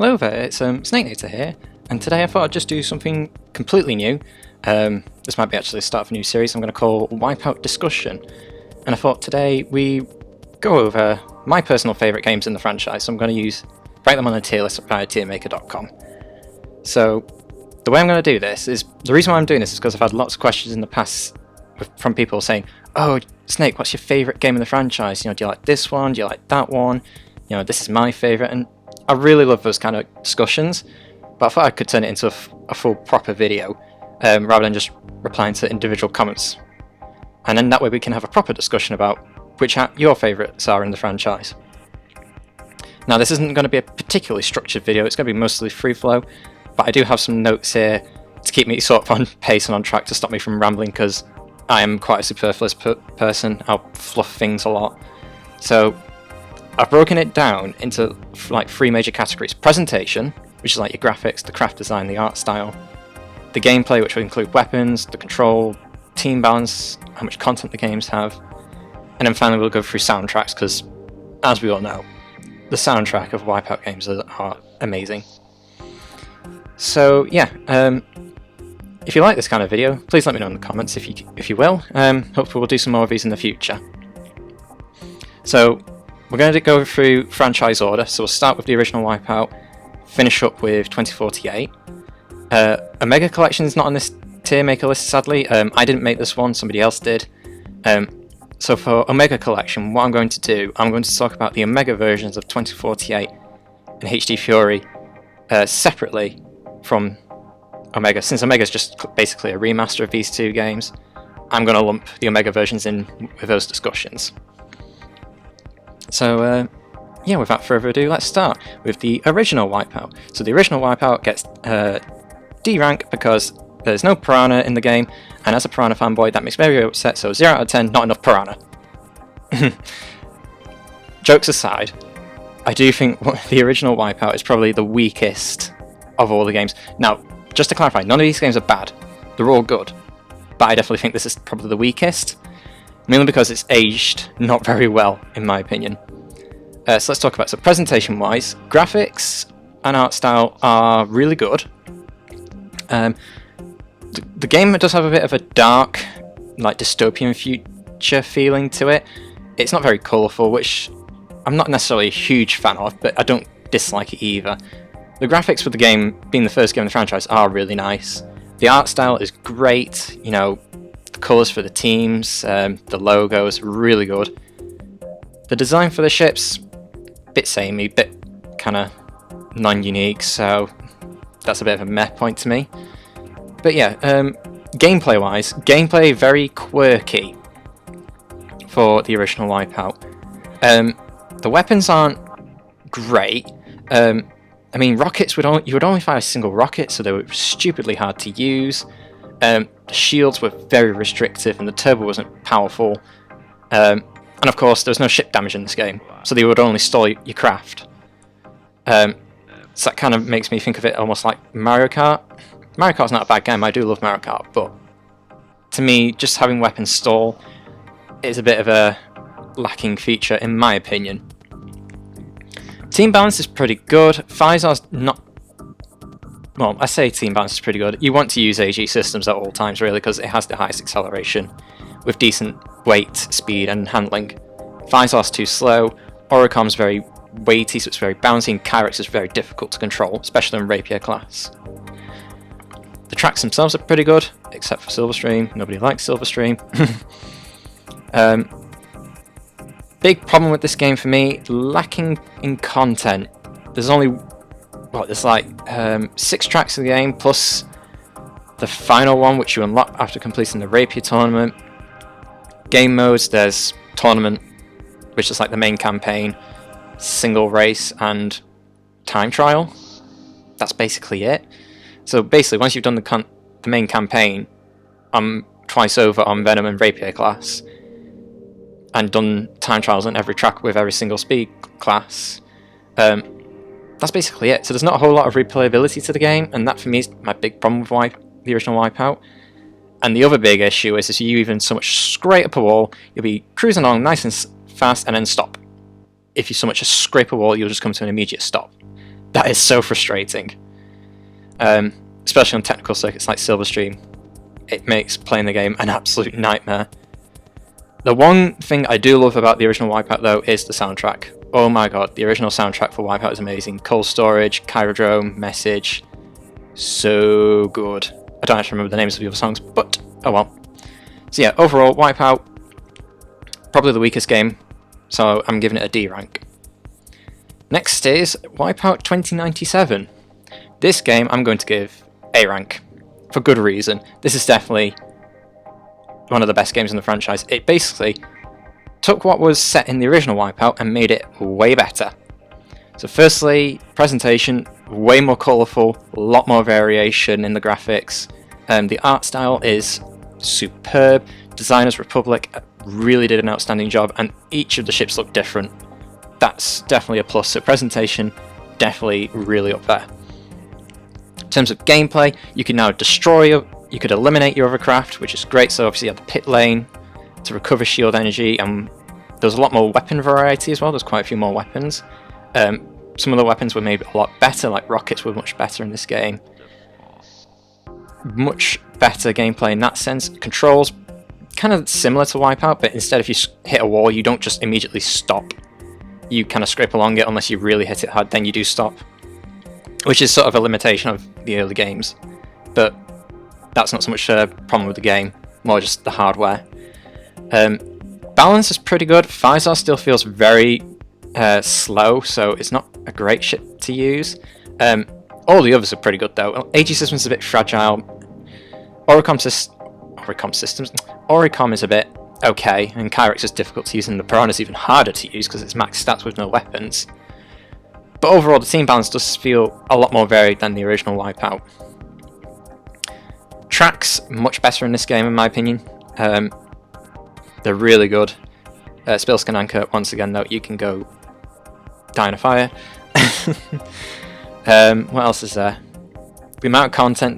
Hello there, it's Snake here, and today I thought I'd just do something completely new. This might be actually the start of a new series I'm going to call WipEout Discussion, and I thought today we go over my personal favourite games in the franchise, so I'm going to write them on a tier list via tiermaker.com. So the way I'm going to do this is, the reason why I'm doing this is because I've had lots of questions in the past from people saying, oh Snake, what's your favourite game in the franchise? You know, do you like this one, do you like that one? You know, this is my favourite, and I really love those kind of discussions, but I thought I could turn it into a full proper video rather than just replying to individual comments. And then that way we can have a proper discussion about which your favourites are in the franchise. Now this isn't going to be a particularly structured video, it's going to be mostly free flow, but I do have some notes here to keep me sort of on pace and on track to stop me from rambling, because I am quite a superfluous person. I'll fluff things a lot. So I've broken it down into like 3 major categories: presentation, which is like your graphics, the craft design, the art style; the gameplay, which will include weapons, the control, team balance, how much content the games have; and then finally we'll go through soundtracks, because as we all know, the soundtrack of WipEout games are amazing. So yeah, if you like this kind of video, please let me know in the comments if you will. Hopefully we'll do some more of these in the future. So we're going to go through franchise order, so we'll start with the original WipEout, finish up with 2048. Omega Collection is not on this tier maker list, sadly. I didn't make this one, somebody else did. So for Omega Collection, what I'm going to do, I'm going to talk about the Omega versions of 2048 and HD Fury separately from Omega. Since Omega is just basically a remaster of these two games, I'm going to lump the Omega versions in with those discussions. So yeah, without further ado, let's start with the original WipEout. So the original WipEout gets D rank because there's no Piranha in the game, and as a Piranha fanboy that makes me very upset, so 0 out of 10, not enough Piranha. Jokes aside, I do think the original WipEout is probably the weakest of all the games. Now, just to clarify, none of these games are bad, they're all good, but I definitely think this is probably the weakest, mainly because it's aged not very well, in my opinion. So let's talk about it. So presentation wise, graphics and art style are really good. The game does have a bit of a dark, like dystopian future feeling to it. It's not very colourful, which I'm not necessarily a huge fan of, but I don't dislike it either. The graphics for the game, being the first game in the franchise, are really nice. The art style is great, you know, the colours for the teams, the logos, really good. The design for the ships, bit samey, bit kind of non-unique, so that's a bit of a meh point to me. But yeah, gameplay wise, gameplay very quirky for the original WipEout. The weapons aren't great. I mean, rockets you would only fire a single rocket, so they were stupidly hard to use. The shields were very restrictive, and the turbo wasn't powerful. And of course, there was no ship damage in this game, so they would only stall your craft. So that kind of makes me think of it almost like Mario Kart. Mario Kart's not a bad game, I do love Mario Kart, but to me, just having weapons stall is a bit of a lacking feature, in my opinion. Team balance is pretty good. Physar's not... Well, I say team balance is pretty good. You want to use AG systems at all times, really, because it has the highest acceleration, with decent weight, speed, and handling. Physar's too slow. Oricom's very weighty, so it's very bouncy, and Kyrex is very difficult to control, especially in Rapier class. The tracks themselves are pretty good, except for Silverstream. Nobody likes Silverstream. Big problem with this game for me, lacking in content. There's only, there's like 6 tracks in the game, plus the final one, which you unlock after completing the Rapier tournament. Game modes, there's tournament, which is like the main campaign, single race, and time trial. That's basically it. So basically, once you've done the main campaign, twice over on Venom and Rapier class, and done time trials on every track with every single speed class, that's basically it. So there's not a whole lot of replayability to the game, and that for me is my big problem with the original WipEout. And the other big issue is you even so much scrape up a wall, you'll be cruising along nice and fast and then stop. If you so much as scrape a wall, you'll just come to an immediate stop. That is so frustrating. Especially on technical circuits like Silverstream. It makes playing the game an absolute nightmare. The one thing I do love about the original WipEout though is the soundtrack. Oh my god, the original soundtrack for WipEout is amazing. Cold Storage, Chirodrome, Message, so good. I don't actually remember the names of the other songs, but oh well. So yeah, overall, WipEout, probably the weakest game, so I'm giving it a D rank. Next is WipEout 2097. This game I'm going to give A rank, for good reason. This is definitely one of the best games in the franchise. It basically took what was set in the original WipEout and made it way better. So firstly, presentation, way more colourful, a lot more variation in the graphics. The art style is superb. Designers Republic really did an outstanding job, and each of the ships look different. That's definitely a plus. So presentation, definitely really up there. In terms of gameplay, you can now you could eliminate your other craft, which is great. So obviously you have the pit lane to recover shield energy, and there's a lot more weapon variety as well. There's quite a few more weapons. Some of the weapons were made a lot better, like rockets were much better in this game. Much better gameplay in that sense. Controls, kind of similar to WipEout, but instead if you hit a wall, you don't just immediately stop. You kind of scrape along it unless you really hit it hard, then you do stop. Which is sort of a limitation of the early games. But that's not so much a problem with the game, more just the hardware. Balance is pretty good. Physar still feels very slow, so it's not a great ship to use. All the others are pretty good though. AG Systems is a bit fragile. Oricom is a bit okay, and Kyrex is difficult to use, and the Piranha is even harder to use because it's max stats with no weapons. But overall, the team balance does feel a lot more varied than the original WipEout. Tracks, much better in this game in my opinion. They're really good. Spilskin Anchor, once again though, you can go die in a fire. What else is there? The amount of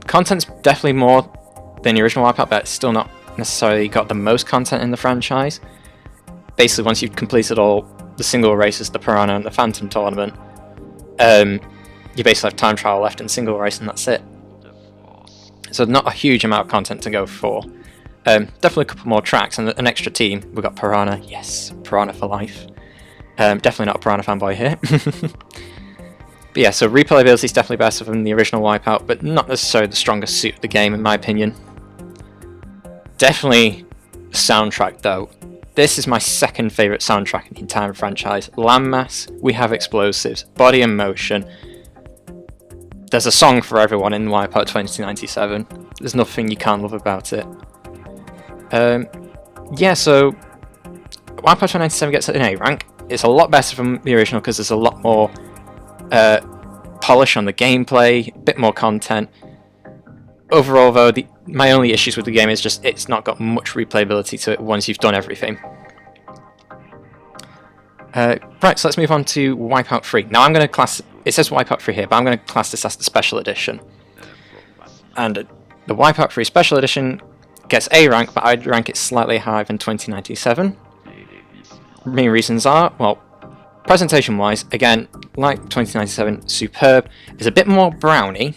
content's definitely more than the original WipEout, but it's still not necessarily got the most content in the franchise. Basically, once you've completed all the single races, the Piranha and the Phantom tournament, you basically have time trial left in single race, and that's it. So not a huge amount of content to go for. Definitely a couple more tracks and an extra team. We've got Piranha, yes, Piranha for life. Definitely not a Piranha fanboy here. But yeah, so replayability is definitely better than the original WipEout, but not necessarily the strongest suit of the game in my opinion. Definitely soundtrack though. This is my second favourite soundtrack in the entire franchise. Landmass, We Have Explosives, Body in Motion. There's a song for everyone in WipEout 2097. There's nothing you can't love about it. Yeah, so WipEout 2097 gets an A rank. It's a lot better from the original because there's a lot more polish on the gameplay, a bit more content. Overall though, my only issues with the game is just it's not got much replayability to it once you've done everything. Right, so let's move on to WipEout 3. Now I'm going to class, it says WipEout 3 here, but I'm going to class this as the Special Edition. And the WipEout 3 Special Edition gets A rank, but I'd rank it slightly higher than 2097. Main reasons are, well, presentation-wise, again, like 2097, superb. It's a bit more browny,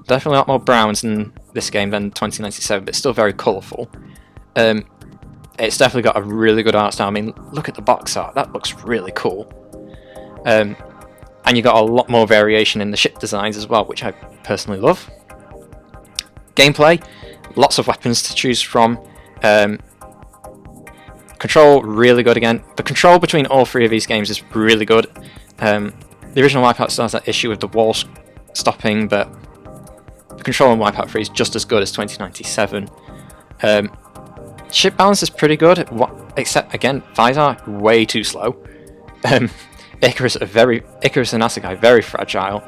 definitely a lot more browns in this game than 2097, but still very colourful. It's definitely got a really good art style. I mean, look at the box art, that looks really cool. And you got a lot more variation in the ship designs as well, which I personally love. Gameplay, lots of weapons to choose from. Control, really good again. The control between all three of these games is really good. The original WipEout still has that issue with the wall stopping, but the control on WipEout 3 is just as good as 2097. Ship balance is pretty good, except again, Physar way too slow. Icarus and Asagai very fragile.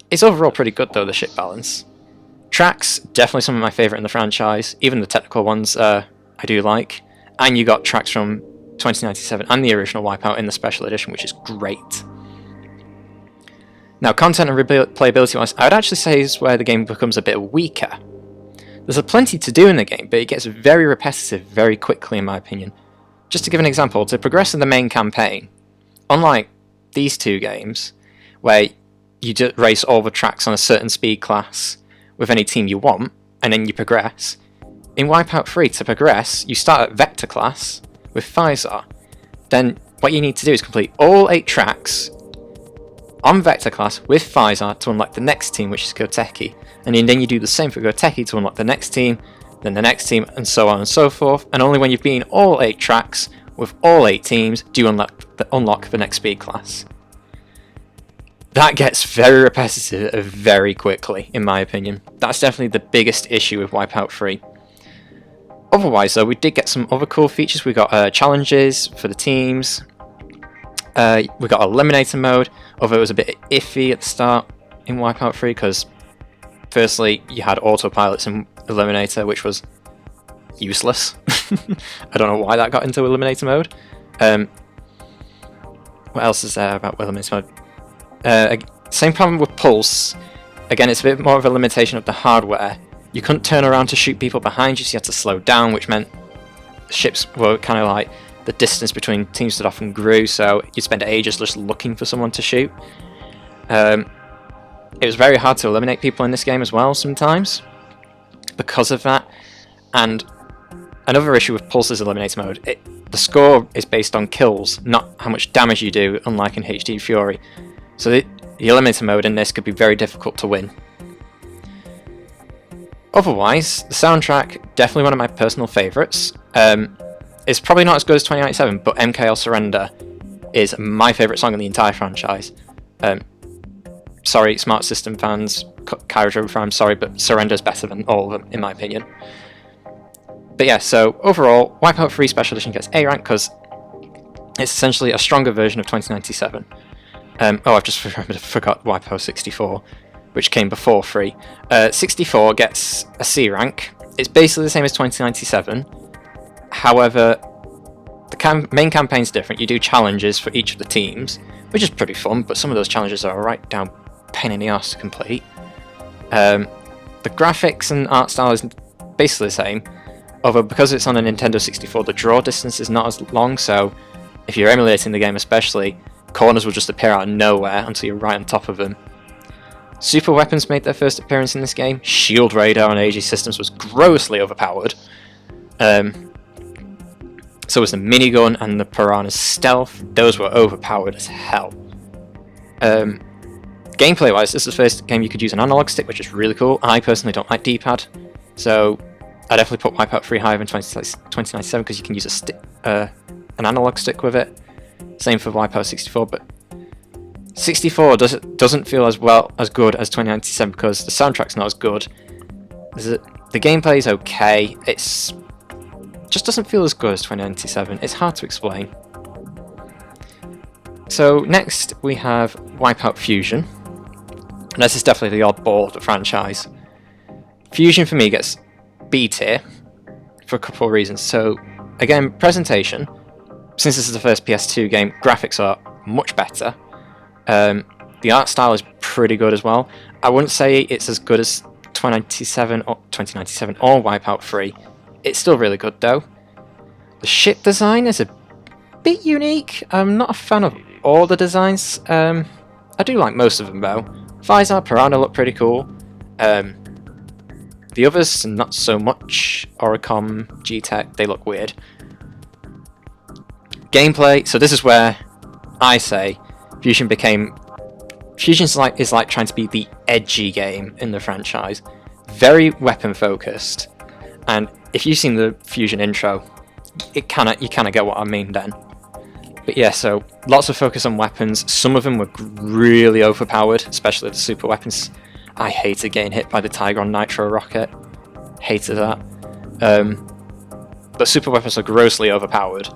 It's overall pretty good though, the ship balance. Tracks, definitely some of my favourite in the franchise. Even the technical ones I do like. And you got tracks from 2097 and the original WipEout in the Special Edition, which is great. Now, content and replayability wise, I would actually say is where the game becomes a bit weaker. There's plenty to do in the game, but it gets very repetitive very quickly in my opinion. Just to give an example, to progress in the main campaign, unlike these two games, where you just race all the tracks on a certain speed class with any team you want, and then you progress. In WipEout 3, to progress, you start at Vector class with Physar. Then what you need to do is complete all 8 tracks on Vector class with Physar to unlock the next team, which is Goteki. And then you do the same for Goteki to unlock the next team, then the next team, and so on and so forth. And only when you've been all 8 tracks with all 8 teams do you unlock the next speed class. That gets very repetitive very quickly, in my opinion. That's definitely the biggest issue with WipEout 3. Otherwise, though, we did get some other cool features. We got challenges for the teams. We got Eliminator mode, although it was a bit iffy at the start in WipEout 3, because firstly, you had autopilots in Eliminator, which was useless. I don't know why that got into Eliminator mode. What else is there about Eliminator mode? Same problem with Pulse. Again, it's a bit more of a limitation of the hardware. You couldn't turn around to shoot people behind you, so you had to slow down, which meant the ships were kind of like the distance between teams that often grew, so you'd spend ages just looking for someone to shoot. It was very hard to eliminate people in this game as well sometimes because of that. And another issue with Pulse's Eliminator mode, the score is based on kills, not how much damage you do, unlike in HD Fury. So the Eliminator mode in this could be very difficult to win. Otherwise, the soundtrack, definitely one of my personal favourites. It's probably not as good as 2097, but MKL Surrender is my favourite song in the entire franchise. Sorry, Smart System fans, Kyra, I'm sorry, but Surrender's better than all of them, in my opinion. But yeah, so overall, WipEout 3 Special Edition gets A rank because it's essentially a stronger version of 2097. I've just forgot WipEout 64, which came before 3. 64 gets a C rank. It's basically the same as 2097. However, the main campaign's different. You do challenges for each of the teams, which is pretty fun, but some of those challenges are a right down pain in the arse to complete. The graphics and art style is basically the same, although because it's on a Nintendo 64, the draw distance is not as long, so if you're emulating the game especially, corners will just appear out of nowhere until you're right on top of them. Super weapons made their first appearance in this game. Shield Radar on AG systems was grossly overpowered. So was the minigun and the Piranha's stealth. Those were overpowered as hell. Gameplay wise, this is the first game you could use an analog stick, which is really cool. I personally don't like D-pad, so I definitely put WipEout 3 higher than 2097 because you can use an analog stick with it. Same for WipEout 64, but 64 doesn't feel as good as 2097 because the soundtrack's not as good. The gameplay is okay. It's just doesn't feel as good as 2097. It's hard to explain. So next we have WipEout Fusion. And this is definitely the oddball of the franchise. Fusion for me gets B tier for a couple of reasons. So again, presentation. Since this is the first PS2 game, graphics are much better. The art style is pretty good as well. I wouldn't say it's as good as 2097 or WipEout 3. It's still really good though. The ship design is a bit unique. I'm not a fan of all the designs. I do like most of them though. Physar, Piranha look pretty cool. The others, not so much. Oricom, G-Tech, they look weird. Gameplay, so this is where I say Fusion is like trying to be the edgy game in the franchise. Very weapon focused. And if you've seen the Fusion intro, you kind of get what I mean then. But yeah, so lots of focus on weapons. Some of them were really overpowered, especially the super weapons. I hated getting hit by the Tiger on Nitro Rocket. Hated that. But super weapons are grossly overpowered.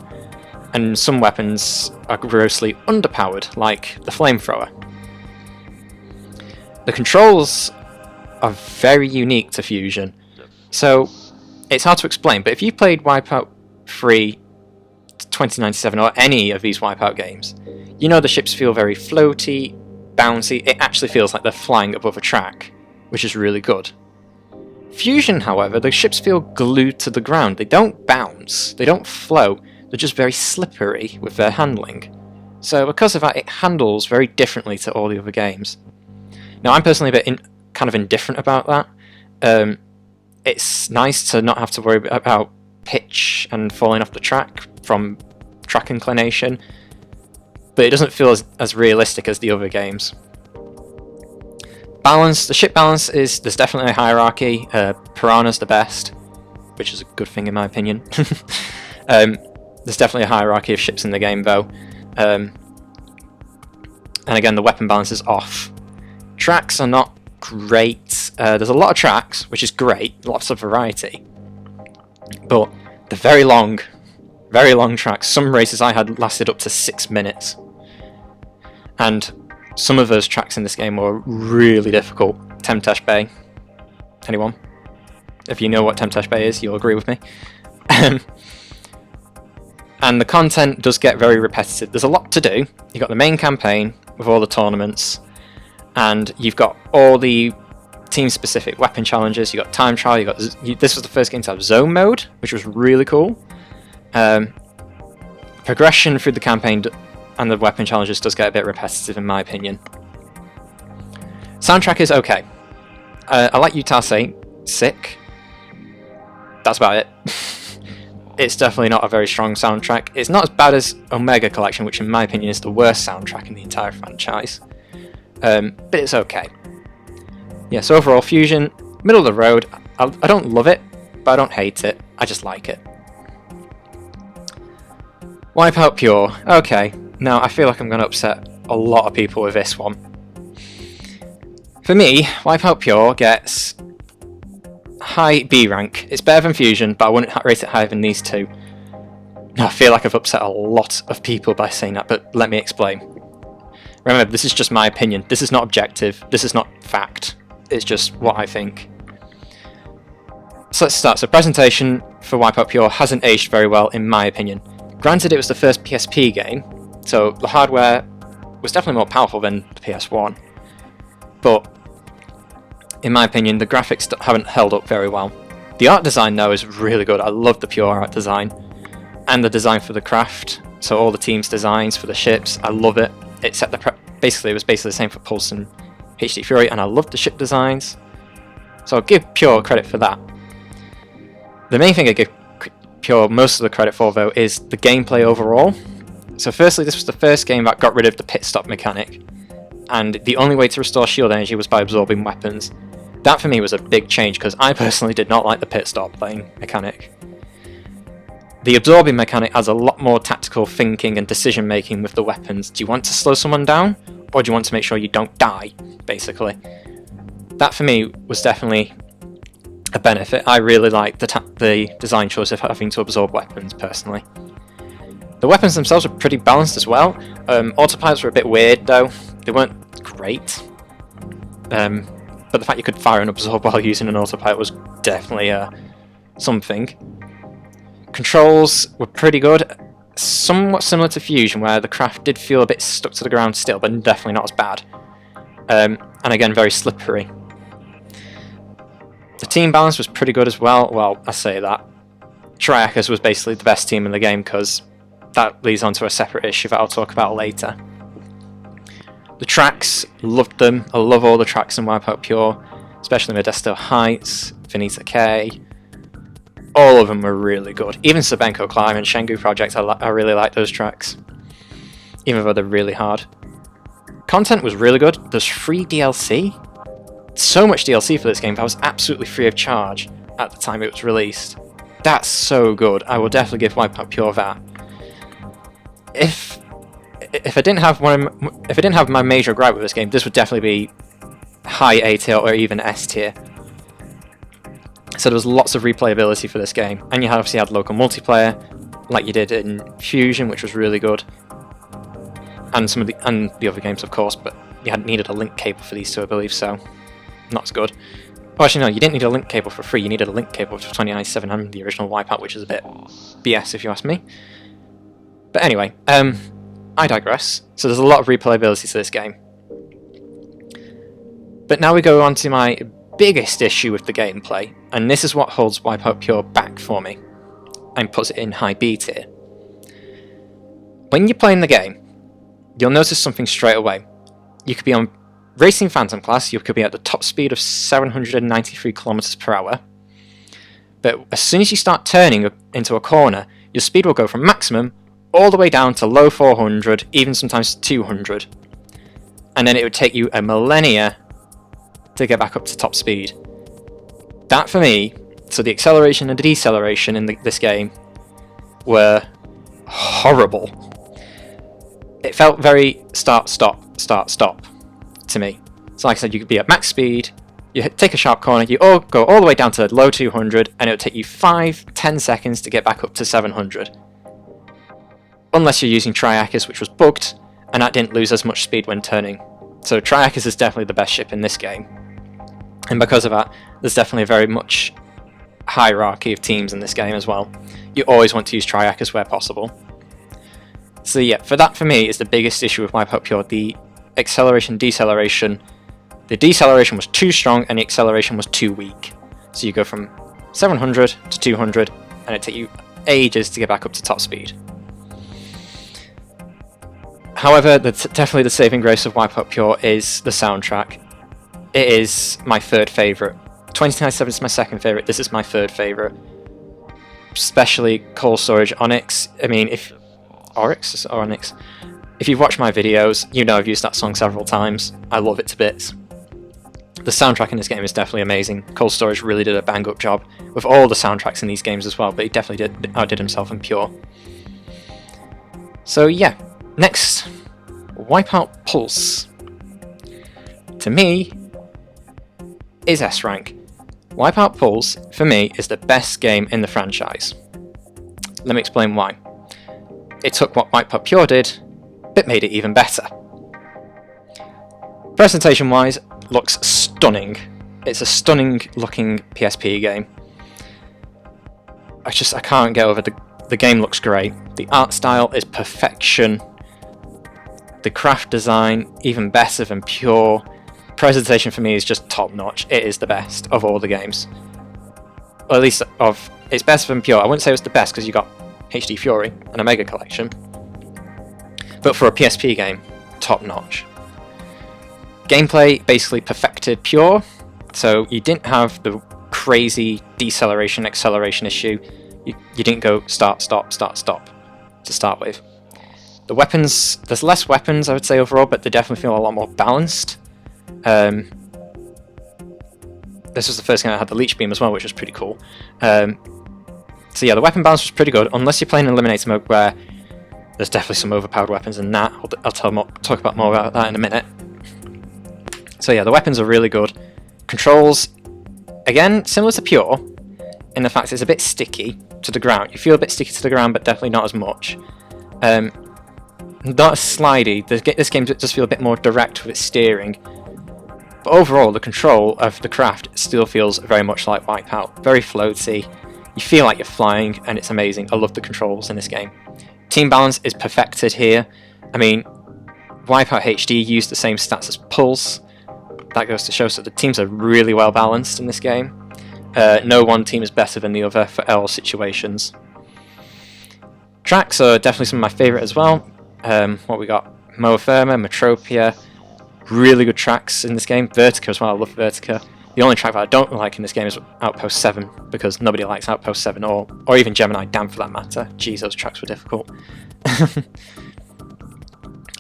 And some weapons are grossly underpowered, like the flamethrower. The controls are very unique to Fusion. So it's hard to explain, but if you played WipEout 3 2097 or any of these WipEout games, you know the ships feel very floaty, bouncy. It actually feels like they're flying above a track, which is really good. Fusion, however, the ships feel glued to the ground. They don't bounce, they don't float, they're just very slippery with their handling. So because of that, it handles very differently to all the other games. Now, I'm personally a bit kind of indifferent about that. It's nice to not have to worry about pitch and falling off the track from track inclination, but it doesn't feel as realistic as the other games. Balance, the ship balance there's definitely a hierarchy. Piranha's the best, which is a good thing in my opinion. There's definitely a hierarchy of ships in the game though. And again, the weapon balance is off. Tracks are not great. There's a lot of tracks, which is great, lots of variety. But the very long tracks, some races I had lasted up to 6 minutes. And some of those tracks in this game were really difficult. Temtash Bay. Anyone? If you know what Temtash Bay is, you'll agree with me. And the content does get very repetitive. There's a lot to do. You've got the main campaign with all the tournaments, and you've got all the team-specific weapon challenges. You've got time trial. This was the first game to have zone mode, which was really cool. Progression through the campaign and the weapon challenges does get a bit repetitive in my opinion. Soundtrack is okay. I like Utase, sick. That's about it. It's definitely not a very strong soundtrack. It's not as bad as Omega Collection, which in my opinion is the worst soundtrack in the entire franchise. But it's okay. Yeah, so overall, Fusion, middle of the road. I don't love it, but I don't hate it. I just like it. WipEout Pure. Okay, now I feel like I'm going to upset a lot of people with this one. For me, WipEout Pure gets high B rank. It's better than Fusion, but I wouldn't rate it higher than these two. I feel like I've upset a lot of people by saying that, but let me explain. Remember, this is just my opinion. This is not objective. This is not fact. It's just what I think. So let's start. So presentation for WipEout Pure hasn't aged very well, in my opinion. Granted, it was the first PSP game, so the hardware was definitely more powerful than the PS1. But in my opinion, the graphics haven't held up very well. The art design, though, is really good. I love the Pure art design. And the design for the craft, so all the team's designs for the ships, I love it. It was basically the same for Pulse and HD Fury, and I love the ship designs. So I'll give Pure credit for that. The main thing I give Pure most of the credit for, though, is the gameplay overall. So firstly, this was the first game that got rid of the pit stop mechanic, and the only way to restore shield energy was by absorbing weapons. That for me was a big change, because I personally did not like the pit stop playing mechanic. The absorbing mechanic has a lot more tactical thinking and decision making with the weapons. Do you want to slow someone down, or do you want to make sure you don't die, basically? That for me was definitely a benefit. I really liked the design choice of having to absorb weapons, personally. The weapons themselves were pretty balanced as well. Autopilots were a bit weird, though. They weren't great. But the fact you could fire and absorb while using an autopilot was definitely something. Controls were pretty good. Somewhat similar to Fusion, where the craft did feel a bit stuck to the ground still, but definitely not as bad. And again, very slippery. The team balance was pretty good as well. Well, I say that. Triakas was basically the best team in the game, because that leads on to a separate issue that I'll talk about later. The tracks, loved them. I love all the tracks in WipEout Pure, especially Modesto Heights, Finita K. All of them were really good. Even Sabenko Climb and Shengu Project, I really like those tracks, even though they're really hard. Content was really good. There's free DLC. So much DLC for this game that was absolutely free of charge at the time it was released. That's so good. I will definitely give WipEout Pure that. If I didn't have my major gripe with this game, this would definitely be high A tier or even S tier. So there was lots of replayability for this game, and you obviously had local multiplayer, like you did in Fusion, which was really good, and the other games, of course. But you needed a link cable for these two, I believe, so not as good. Oh, actually, no, you didn't need a link cable for free. You needed a link cable for 29.7 and the original WipEout, which is a bit BS if you ask me. But anyway, I digress. So there's a lot of replayability to this game. But now we go on to my biggest issue with the gameplay, and this is what holds WipEout Pure back for me and puts it in high B tier. When you're playing the game, you'll notice something straight away. You could be on Racing Phantom class, you could be at the top speed of 793 kilometers per hour, but as soon as you start turning into a corner, your speed will go from maximum all the way down to low 400, even sometimes 200. And then it would take you a millennia to get back up to top speed. That for me, so the acceleration and the deceleration in this game were horrible. It felt very start, stop, start, stop to me. So like I said, you could be at max speed, you take a sharp corner, you all go all the way down to low 200, and it would take you 5-10 seconds to get back up to 700. Unless you're using Triacus, which was bugged, and that didn't lose as much speed when turning. So Triacus is definitely the best ship in this game. And because of that, there's definitely a very much hierarchy of teams in this game as well. You always want to use Triacus where possible. So yeah, for me is the biggest issue with WipEout Pure, the acceleration, deceleration. The deceleration was too strong and the acceleration was too weak. So you go from 700 to 200 and it takes you ages to get back up to top speed. However, definitely the saving grace of WipEout Pure is the soundtrack. It is my third favourite. 2097 is my second favourite, this is my third favourite. Especially Cold Storage Onyx. I mean, Oryx or Onyx. If you've watched my videos, you know I've used that song several times. I love it to bits. The soundtrack in this game is definitely amazing. Cold Storage really did a bang up job with all the soundtracks in these games as well, but he definitely outdid himself in Pure. So yeah, next, WipEout Pulse. To me, is S rank. WipEout Pulse, for me, is the best game in the franchise. Let me explain why. It took what WipEout Pure did, but made it even better. Presentation wise, looks stunning. It's a stunning looking PSP game. I can't get over the game looks great. The art style is perfection. The craft design, even better than Pure. Presentation for me is just top notch. It is the best of all the games. Or at least it's better than Pure. I wouldn't say it was the best because you got HD Fury and a Mega Collection. But for a PSP game, top notch. Gameplay basically perfected Pure, so you didn't have the crazy deceleration, acceleration issue. You didn't go start, stop, start, stop to start with. The weapons, there's less weapons I would say overall, but they definitely feel a lot more balanced. This was the first game I had the Leech Beam as well, which was pretty cool. So yeah, the weapon balance was pretty good, unless you're playing in Eliminator mode where there's definitely some overpowered weapons in that. I'll talk about more about that in a minute. So yeah, the weapons are really good. Controls, again, similar to Pure, in the fact it's a bit sticky to the ground. You feel a bit sticky to the ground, but definitely not as much. Not as slidey. This game does feel a bit more direct with its steering. But overall, the control of the craft still feels very much like WipEout. Very floaty. You feel like you're flying, and it's amazing. I love the controls in this game. Team balance is perfected here. I mean, WipEout HD used the same stats as Pulse. That goes to show, so the teams are really well balanced in this game. No one team is better than the other for all situations. Tracks are definitely some of my favourite as well. What we got? Moa Firma, Metropia. Really good tracks in this game. Vertica as well, I love Vertica. The only track that I don't like in this game is Outpost 7, because nobody likes Outpost 7 or even Gemini Dam for that matter. Jeez, those tracks were difficult.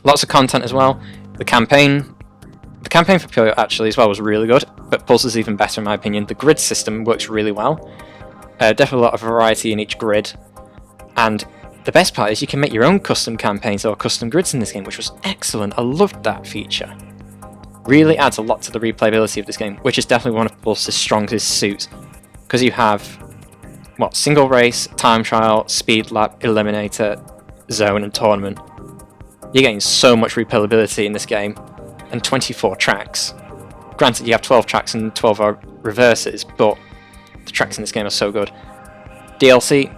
Lots of content as well. The campaign for Pure actually as well was really good, but Pulse is even better in my opinion. The grid system works really well. Definitely a lot of variety in each grid. And the best part is you can make your own custom campaigns or custom grids in this game, which was excellent. I loved that feature. Really adds a lot to the replayability of this game, which is definitely one of Pulse's strongest suits, because you have single race, time trial, speed lap, eliminator, zone and tournament. You're getting so much replayability in this game, and 24 tracks. Granted, you have 12 tracks and 12 are reverses, but the tracks in this game are so good. DLC,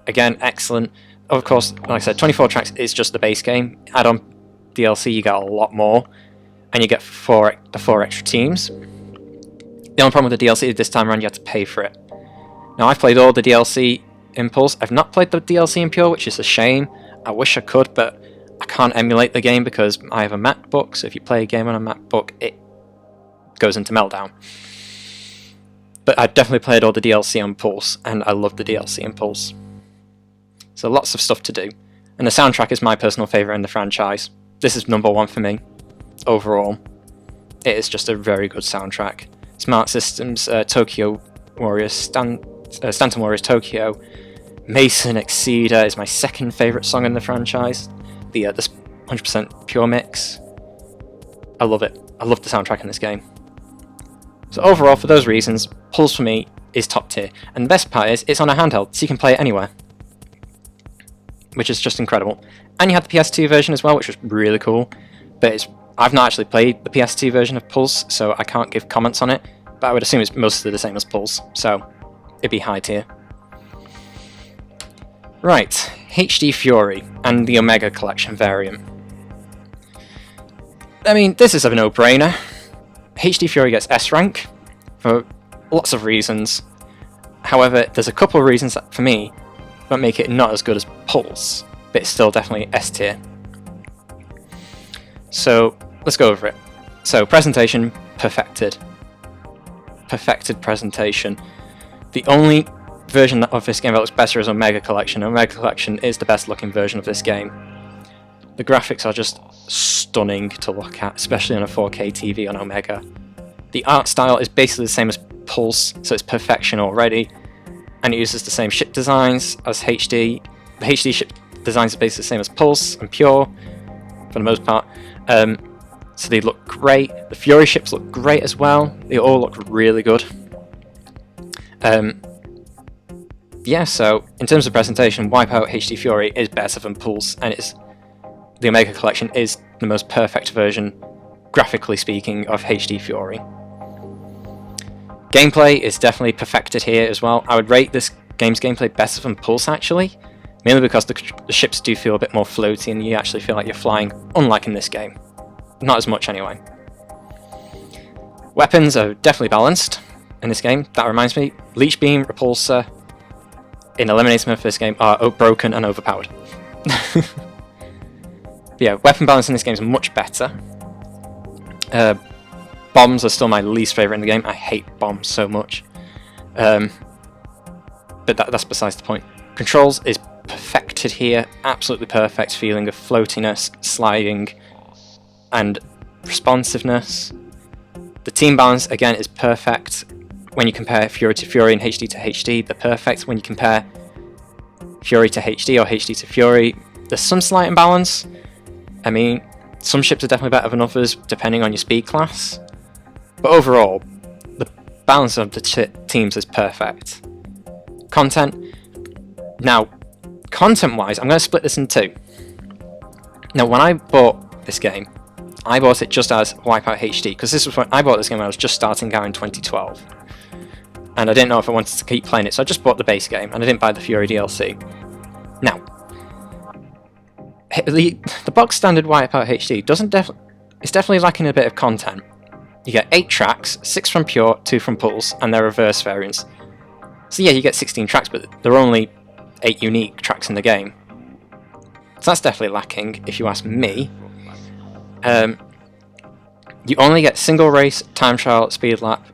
again, excellent. Of course, like I said, 24 tracks is just the base game. Add on DLC, you get a lot more, and you get the 4 extra teams. The only problem with the DLC this time around, you have to pay for it. Now, I've played all the DLC in Pulse. I've not played the DLC in Pure, which is a shame. I wish I could, but I can't emulate the game because I have a MacBook, so if you play a game on a MacBook, it goes into meltdown. But I definitely played all the DLC on Pulse, and I love the DLC in Pulse. So lots of stuff to do. And the soundtrack is my personal favourite in the franchise. This is #1 for me, overall. It is just a very good soundtrack. Smart Systems, Tokyo Warriors, Stanton Warriors Tokyo, Mason Exceeder is my second favourite song in the franchise. The 100% Pure mix. I love it. I love the soundtrack in this game. So overall, for those reasons, Pulse for me is top tier. And the best part is, it's on a handheld, so you can play it anywhere. Which is just incredible. And you had the PS2 version as well, which was really cool. But I've not actually played the PS2 version of Pulse, so I can't give comments on it. But I would assume it's mostly the same as Pulse, so it'd be high tier. Right, HD Fury and the Omega Collection variant. I mean, this is a no-brainer. HD Fury gets S rank for lots of reasons. However, there's a couple of reasons that, for me, that make it not as good as Pulse, but it's still definitely S tier. So let's go over it. So presentation, perfected. Perfected presentation. The only version of this game that looks better is Omega Collection. Omega Collection is the best looking version of this game. The graphics are just stunning to look at, especially on a 4K TV on Omega. The art style is basically the same as Pulse, so it's perfection already, and it uses the same ship designs as HD. The HD ship designs are basically the same as Pulse and Pure, for the most part. So they look great. The Fury ships look great as well. They all look really good. Yeah, so in terms of presentation, WipEout HD Fury is better than Pulse, and the Omega Collection is the most perfect version, graphically speaking, of HD Fury. Gameplay is definitely perfected here as well. I would rate this game's gameplay better than Pulse, actually, mainly because the ships do feel a bit more floaty and you actually feel like you're flying, unlike in this game. Not as much anyway. Weapons are definitely balanced in this game. That reminds me, Leech Beam, Repulsor in Eliminator mode for this game are broken and overpowered. Yeah, weapon balance in this game is much better. Bombs are still my least favourite in the game. I hate bombs so much. But that's besides the point. Controls is perfected here. Absolutely perfect feeling of floatiness, sliding, and responsiveness. The team balance, again, is perfect. When you compare Fury to Fury and HD to HD, they're perfect. When you compare Fury to HD or HD to Fury, there's some slight imbalance. I mean, some ships are definitely better than others, depending on your speed class. But overall, the balance of the teams is perfect. Content. Now, content-wise, I'm going to split this in two. Now, when I bought this game, I bought it just as WipEout HD, because this was when I bought this game when I was just starting out in 2012. And I didn't know if I wanted to keep playing it, so I just bought the base game, and I didn't buy the Fury DLC. Now, the box standard WipEout HD it's definitely lacking a bit of content. You get 8 tracks, 6 from Pure, 2 from Pulse, and their reverse variants. So yeah, you get 16 tracks, but there are only 8 unique tracks in the game. So that's definitely lacking, if you ask me. You only get single race, time trial, speed lap,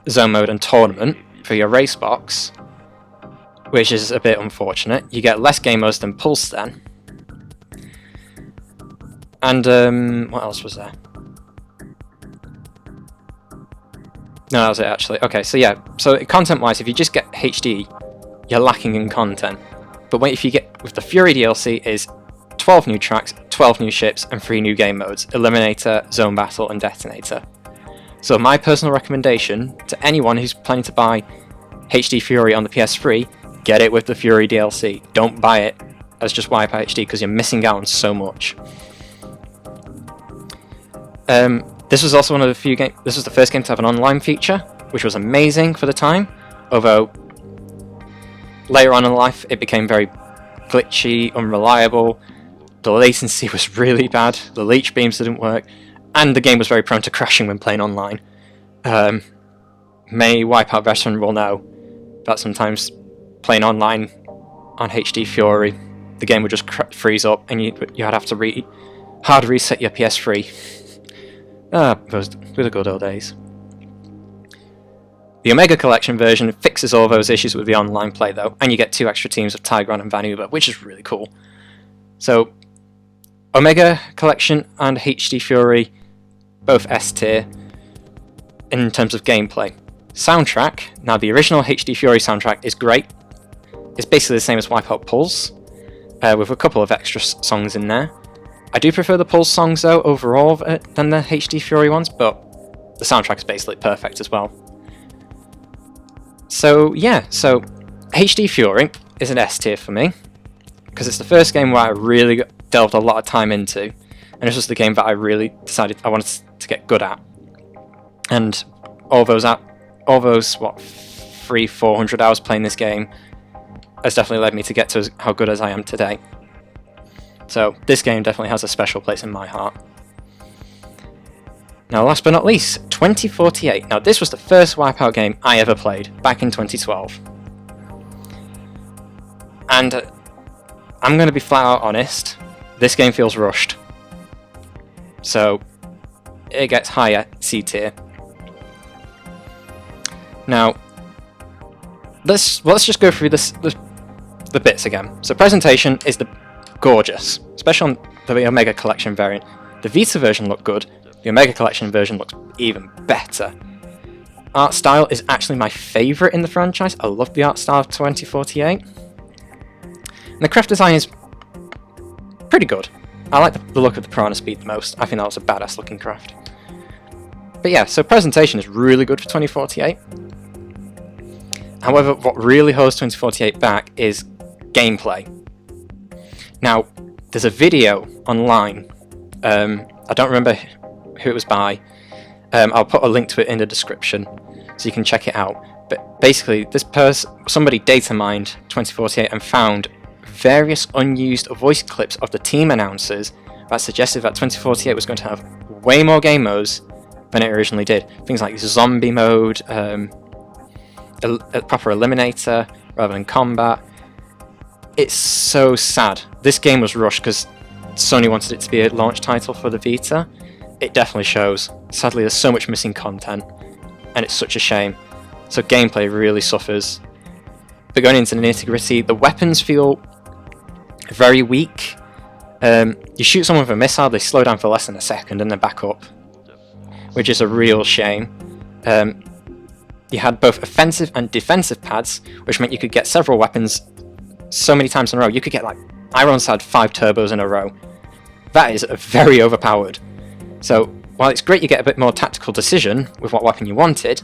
zone mode, and tournament for your race box, which is a bit unfortunate. You get less game modes than Pulse then. And what else was there? No, that was it actually. Okay, so yeah, so content-wise, if you just get HD, you're lacking in content. But if you get with the Fury DLC, is 12 new tracks, 12 new ships, and 3 new game modes: Eliminator, Zone Battle, and Detonator. So my personal recommendation to anyone who's planning to buy HD Fury on the PS3, get it with the Fury DLC. Don't buy it as just WipEout HD, because you're missing out on so much. This was also one of the few games. This was the first game to have an online feature, which was amazing for the time. Although later on in life, it became very glitchy, unreliable. The latency was really bad. The leech beams didn't work, and the game was very prone to crashing when playing online. Many WipEout veteran will know that sometimes playing online on HD Fury the game would just freeze up and you'd have to hard reset your PS3. Those were the good old days. The Omega Collection version fixes all those issues with the online play though, and you get 2 extra teams of Tigron and Vanuba, which is really cool. So, Omega Collection and HD Fury, both S tier in terms of gameplay. Soundtrack, now the original HD Fury soundtrack is great. It's basically the same as WipEout Pulse, with a couple of extra songs in there. I do prefer the Pulse songs though overall than the HD Fury ones, but the soundtrack is basically perfect as well. So yeah, so HD Fury is an S tier for me, because it's the first game where I really delved a lot of time into, and it's just the game that I really decided I wanted to get good at. And all those 300-400 hours playing this game has definitely led me to get to how good as I am today. So this game definitely has a special place in my heart. Now last but not least, 2048. Now this was the first WipEout game I ever played, back in 2012. And I'm going to be flat out honest, this game feels rushed. So it gets higher C tier. Now let's just go through the bits again. So presentation is gorgeous, especially on the Omega Collection variant. The Vita version looked good. The Omega Collection version looks even better. Art style is actually my favourite in the franchise. I love the art style of 2048. And the craft design is pretty good. I like the look of the Piranha Speed the most. I think that was a badass looking craft. But yeah, so presentation is really good for 2048. However, what really holds 2048 back is gameplay. Now, there's a video online. I don't remember who it was by. I'll put a link to it in the description so you can check it out. But basically, somebody data mined 2048 and found various unused voice clips of the team announcers that suggested that 2048 was going to have way more game modes than it originally did. Things like zombie mode, a proper eliminator rather than combat. It's so sad. This game was rushed because Sony wanted it to be a launch title for the Vita. It definitely shows. Sadly, there's so much missing content, and it's such a shame. So gameplay really suffers. But going into the nitty-gritty, the weapons feel very weak. You shoot someone with a missile, they slow down for less than a second and then back up, which is a real shame. You had both offensive and defensive pads, which meant you could get several weapons so many times in a row. You could get, like, I once had 5 turbos in a row. That is very overpowered. So while it's great you get a bit more tactical decision with what weapon you wanted,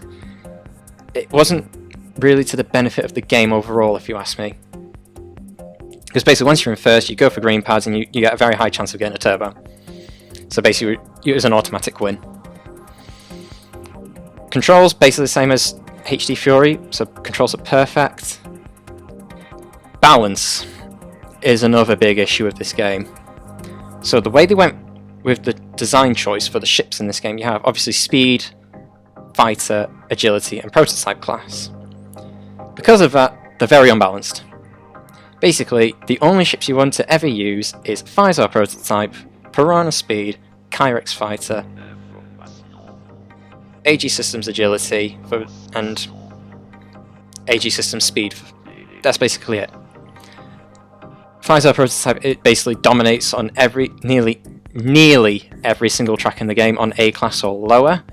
it wasn't really to the benefit of the game overall, if you ask me. Because basically once you're in first, you go for green pads and you get a very high chance of getting a turbo. So basically it was an automatic win. Controls, basically the same as HD Fury, so controls are perfect. Balance is another big issue with this game. So the way they went with the design choice for the ships in this game, you have obviously speed, fighter, agility, and prototype class. Because of that, they're very unbalanced. Basically, the only ships you want to ever use is Physar prototype, Piranha speed, Kyrex fighter, AG systems agility, and AG systems speed. That's basically it. Physar prototype, it basically dominates on nearly every single track in the game on A class or lower.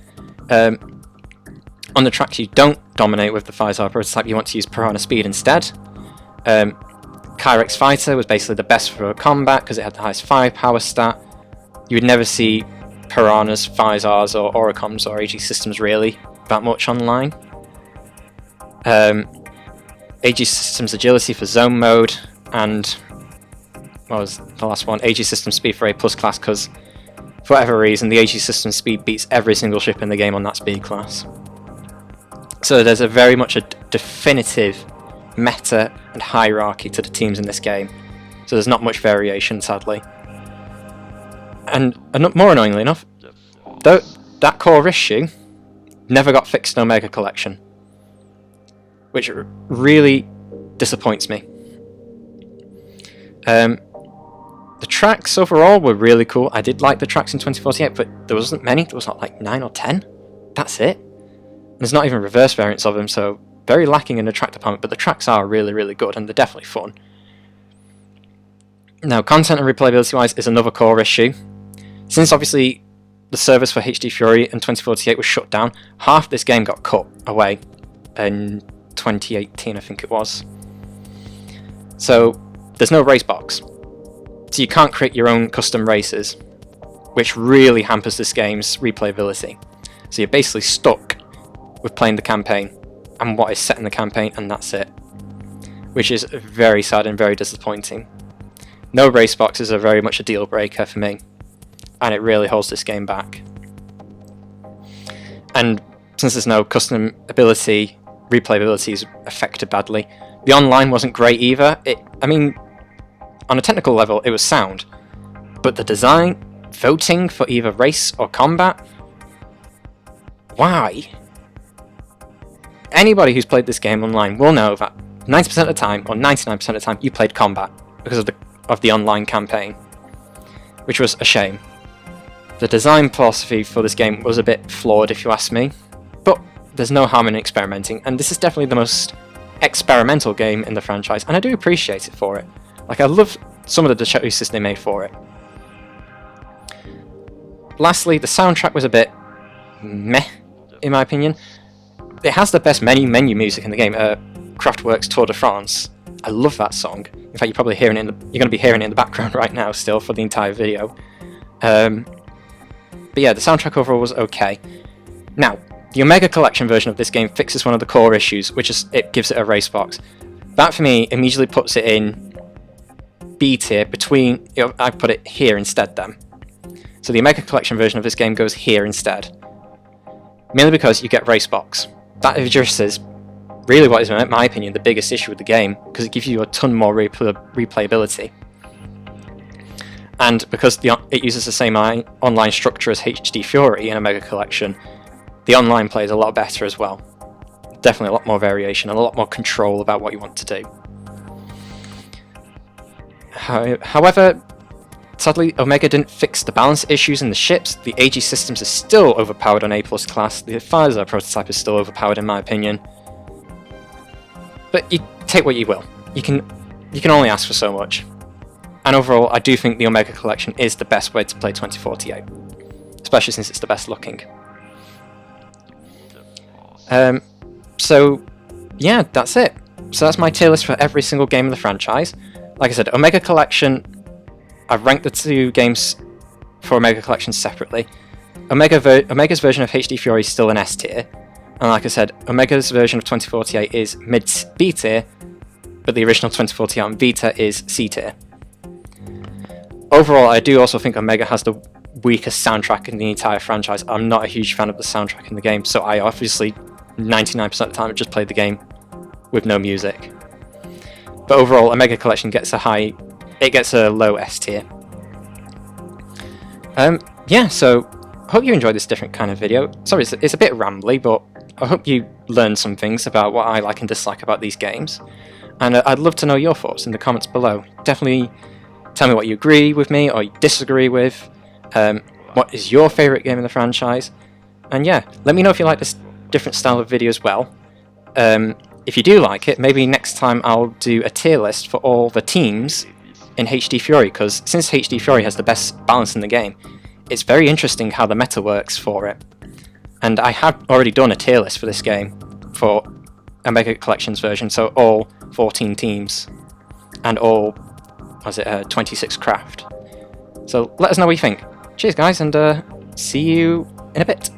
On the tracks you don't dominate with the Physar prototype, you want to use Piranha speed instead. Kyrex fighter was basically the best for combat because it had the highest firepower stat. You would never see Piranhas, Physars, or Oricoms or AG systems really that much online. AG systems agility for zone mode, and what was the last one? AG system speed for A+ class, because for whatever reason the AG system speed beats every single ship in the game on that speed class. So there's very much a definitive meta and hierarchy to the teams in this game. So there's not much variation, sadly. And more annoyingly enough, that core issue never got fixed in Omega Collection, which really disappoints me. The tracks overall were really cool. I did like the tracks in 2048, but there wasn't many. There was not like 9 or 10. That's it. There's not even reverse variants of them, so very lacking in the track department, but the tracks are really, really good, and they're definitely fun. Now, content and replayability-wise is another core issue. Since obviously the servers for HD Fury and 2048 was shut down, half this game got cut away in 2018, I think it was. So there's no race box. So you can't create your own custom races, which really hampers this game's replayability. So you're basically stuck with playing the campaign and what is set in the campaign, and that's it. Which is very sad and very disappointing. No race boxes are very much a deal breaker for me, and it really holds this game back. And since there's no custom ability, replayability is affected badly. The online wasn't great either. I mean, on a technical level, it was sound, but the design, voting for either race or combat, why? Anybody who's played this game online will know that 90% of the time, or 99% of the time, you played combat because of the online campaign, which was a shame. The design philosophy for this game was a bit flawed, if you ask me, but there's no harm in experimenting, and this is definitely the most experimental game in the franchise, and I do appreciate it for it. Like, I love some of the choices they made for it. Lastly, the soundtrack was a bit meh, in my opinion. It has the best menu music in the game, Kraftwek's Tour de France. I love that song. In fact, you're probably hearing it you're going to be hearing it in the background right now still for the entire video. But yeah, the soundtrack overall was okay. Now, the Omega Collection version of this game fixes one of the core issues, which is it gives it a race box. That for me immediately puts it in B tier between, I put it here instead then. So the Omega Collection version of this game goes here instead. Mainly because you get race box. That addresses really what is, in my opinion, the biggest issue with the game, because it gives you a ton more replayability. And because it uses the same online structure as HD Fury in Omega Collection, the online plays a lot better as well. Definitely a lot more variation and a lot more control about what you want to do. However, sadly, Omega didn't fix the balance issues in the ships. The AG systems are still overpowered on A+ class. The Pfizer prototype is still overpowered in my opinion. But you take what you will. You can only ask for so much. And overall, I do think the Omega Collection is the best way to play 2048, especially since it's the best looking. So yeah, that's it. So that's my tier list for every single game in the franchise. Like I said, Omega Collection, I've ranked the two games for Omega Collection separately. Omega's version of HD Fury is still an S tier, and like I said, Omega's version of 2048 is mid B tier, but the original 2048 on Vita is C tier. Overall, I do also think Omega has the weakest soundtrack in the entire franchise. I'm not a huge fan of the soundtrack in the game, so I obviously 99% of the time just played the game with no music. But overall, Omega Collection gets a low S tier. Yeah, so I hope you enjoyed this different kind of video. Sorry, it's a bit rambly, but I hope you learned some things about what I like and dislike about these games. And I'd love to know your thoughts in the comments below. Definitely tell me what you agree with me or you disagree with. What is your favourite game in the franchise? And yeah, let me know if you like this different style of video as well. If you do like it, maybe next time I'll do a tier list for all the teams in HD Fury, because since HD Fury has the best balance in the game, it's very interesting how the meta works for it. And I have already done a tier list for this game for Omega Collections version, so all 14 teams and all 26 craft. So let us know what you think. Cheers guys, and see you in a bit.